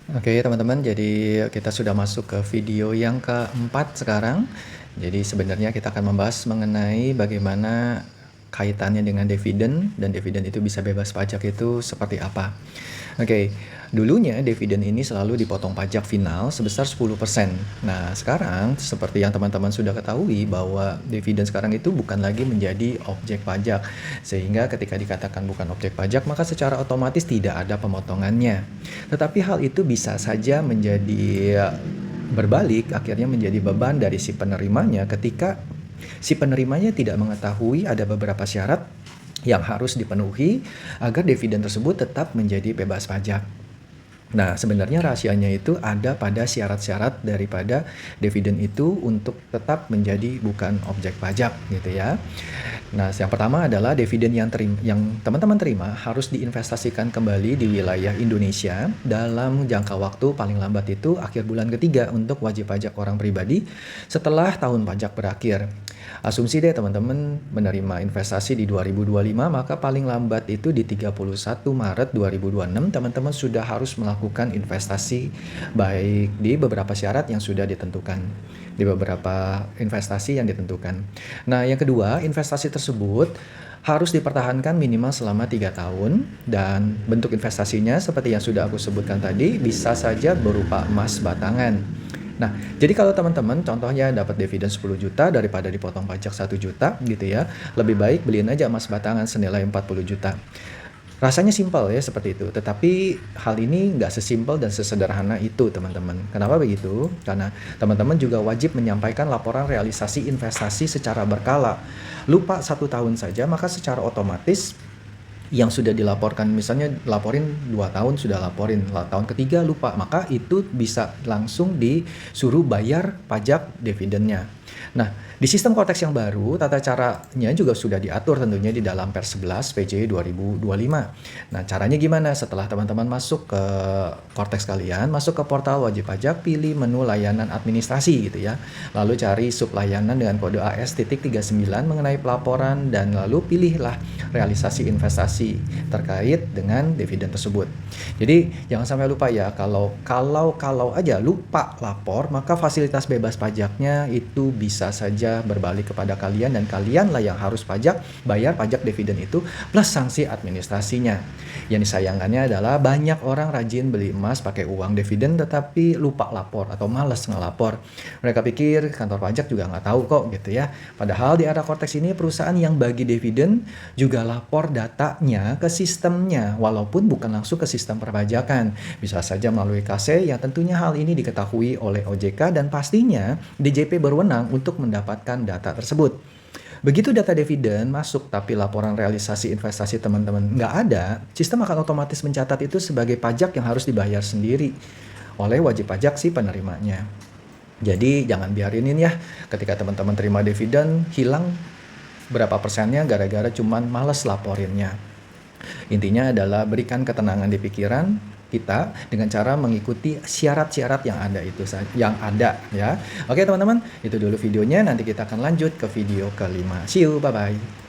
Oke teman-teman, jadi kita sudah masuk ke video yang keempat sekarang. Jadi sebenarnya kita akan membahas mengenai bagaimana kaitannya dengan dividen dan dividen itu bisa bebas pajak itu seperti apa. Oke, dulunya dividen ini selalu dipotong pajak final sebesar 10%. Nah, sekarang seperti yang teman-teman sudah ketahui bahwa dividen sekarang itu bukan lagi menjadi objek pajak. Sehingga ketika dikatakan bukan objek pajak, maka secara otomatis tidak ada pemotongannya. Tetapi hal itu bisa saja menjadi berbalik, akhirnya menjadi beban dari si penerimanya ketika si penerimanya tidak mengetahui ada beberapa syarat yang harus dipenuhi agar dividen tersebut tetap menjadi bebas pajak. Nah, sebenarnya rahasianya itu ada pada syarat-syarat daripada dividen itu untuk tetap menjadi bukan objek pajak gitu ya. Nah, yang pertama adalah dividen yang teman-teman terima harus diinvestasikan kembali di wilayah Indonesia dalam jangka waktu paling lambat itu akhir bulan ketiga untuk wajib pajak orang pribadi setelah tahun pajak berakhir. Asumsi deh teman-teman menerima investasi di 2025, maka paling lambat itu di 31 Maret 2026 teman-teman sudah harus melakukan investasi baik di beberapa syarat yang sudah ditentukan, di beberapa investasi yang ditentukan. Nah, yang kedua, investasi tersebut harus dipertahankan minimal selama 3 tahun dan bentuk investasinya seperti yang sudah aku sebutkan tadi bisa saja berupa emas batangan. Nah, jadi kalau teman-teman contohnya dapat dividen 10 juta daripada dipotong pajak 1 juta gitu ya, lebih baik beliin aja emas batangan senilai 40 juta. Rasanya simpel ya seperti itu, tetapi hal ini nggak sesimpel dan sesederhana itu teman-teman. Kenapa begitu? Karena teman-teman juga wajib menyampaikan laporan realisasi investasi secara berkala. Lupa 1 tahun saja, maka secara otomatis yang sudah dilaporkan, misalnya laporin 2 tahun sudah laporin, tahun ketiga lupa, maka itu bisa langsung disuruh bayar pajak dividennya. Nah, di sistem Cortex yang baru, tata caranya juga sudah diatur tentunya di dalam Pers 11 PJ 2025. Nah, caranya gimana? Setelah teman-teman masuk ke Cortex kalian, masuk ke portal wajib pajak, pilih menu layanan administrasi gitu ya. Lalu cari sub layanan dengan kode AS.39 mengenai pelaporan dan lalu pilihlah realisasi investasi terkait dengan dividen tersebut. Jadi jangan sampai lupa ya, kalau aja lupa lapor, maka fasilitas bebas pajaknya itu bisa saja berbalik kepada kalian dan kalianlah yang harus bayar pajak dividen itu plus sanksi administrasinya. Yang disayangkannya adalah banyak orang rajin beli emas pakai uang dividen tetapi lupa lapor atau malas ngelapor. Mereka pikir kantor pajak juga nggak tahu kok gitu ya. Padahal di era Cortex ini perusahaan yang bagi dividen juga lapor datanya ke sistemnya walaupun bukan langsung ke sistem perpajakan. Bisa saja melalui KC yang tentunya hal ini diketahui oleh OJK dan pastinya DJP berwenang untuk mendapatkan data tersebut. Begitu data dividen masuk tapi laporan realisasi investasi teman-teman nggak ada, sistem akan otomatis mencatat itu sebagai pajak yang harus dibayar sendiri oleh wajib pajak si penerimanya. Jadi jangan biarinin ya ketika teman-teman terima dividen hilang berapa persennya gara-gara cuman males laporinnya. Intinya adalah berikan ketenangan di pikiran kita dengan cara mengikuti syarat-syarat yang ada ya. Oke teman-teman, itu dulu videonya. Nanti kita akan lanjut ke video kelima. See you, bye-bye.